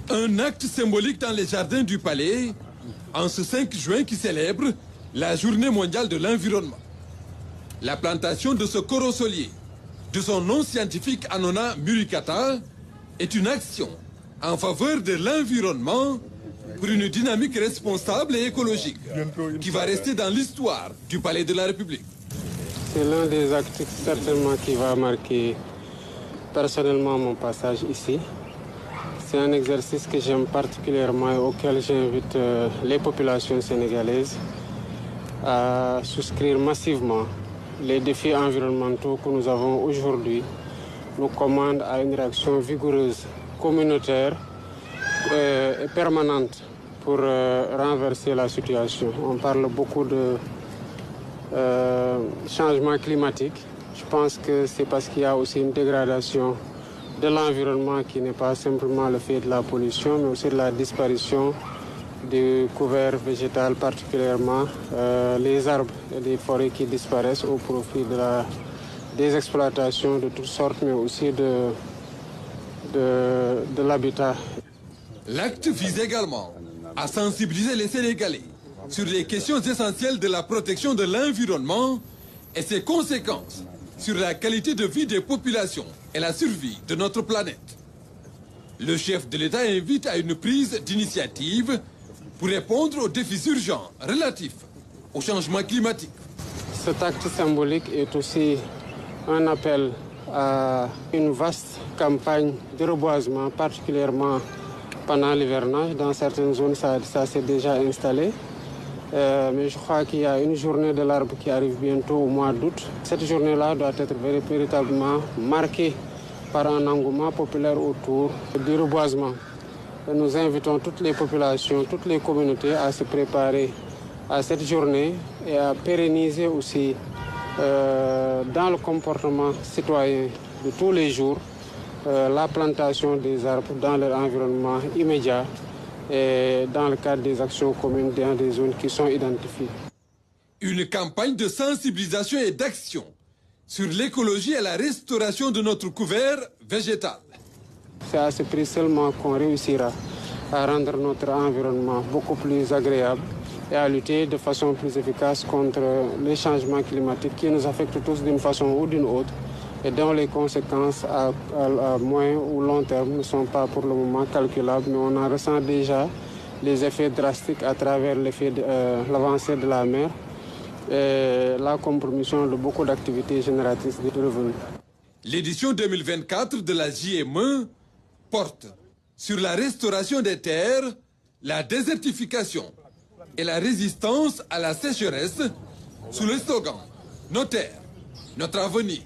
Un acte symbolique dans les jardins du palais, en ce 5 juin qui célèbre la journée mondiale de l'environnement. La plantation de ce corosolier, de son nom scientifique Annona muricata, est une action en faveur de l'environnement pour une dynamique responsable et écologique qui va rester dans l'histoire du Palais de la République. C'est l'un des actes certainement qui va marquer personnellement mon passage ici. C'est un exercice que j'aime particulièrement et auquel j'invite les populations sénégalaises à souscrire massivement. Les défis environnementaux que nous avons aujourd'hui nous commandent à une réaction vigoureuse, communautaire et permanente pour renverser la situation. On parle beaucoup de changement climatique. Je pense que c'est parce qu'il y a aussi une dégradation de l'environnement qui n'est pas simplement le fait de la pollution, mais aussi de la disparition du couvert végétal, particulièrement les arbres et les forêts qui disparaissent au profit des exploitations de toutes sortes, mais aussi de l'habitat. L'acte vise également à sensibiliser les Sénégalais sur les questions essentielles de la protection de l'environnement et ses conséquences sur la qualité de vie des populations et la survie de notre planète. Le chef de l'État invite à une prise d'initiative pour répondre aux défis urgents relatifs au changement climatique. Cet acte symbolique est aussi un appel à une vaste campagne de reboisement, particulièrement pendant l'hivernage. Dans certaines zones, ça s'est déjà installé. Mais je crois qu'il y a une journée de l'arbre qui arrive bientôt au mois d'août. Cette journée-là doit être véritablement marquée par un engouement populaire autour du reboisement. Et nous invitons toutes les populations, toutes les communautés à se préparer à cette journée et à pérenniser aussi dans le comportement citoyen de tous les jours la plantation des arbres dans leur environnement immédiat et dans le cadre des actions communes dans des zones qui sont identifiées. Une campagne de sensibilisation et d'action sur l'écologie et la restauration de notre couvert végétal. C'est à ce prix seulement qu'on réussira à rendre notre environnement beaucoup plus agréable et à lutter de façon plus efficace contre les changements climatiques qui nous affectent tous d'une façon ou d'une autre et dont les conséquences à moyen ou long terme ne sont pas pour le moment calculables, mais on en ressent déjà les effets drastiques à travers l'avancée de la mer et la compromission de beaucoup d'activités génératrices de revenus. L'édition 2024 de la JME porte sur la restauration des terres, la désertification et la résistance à la sécheresse sous le slogan « Nos terres, notre avenir ».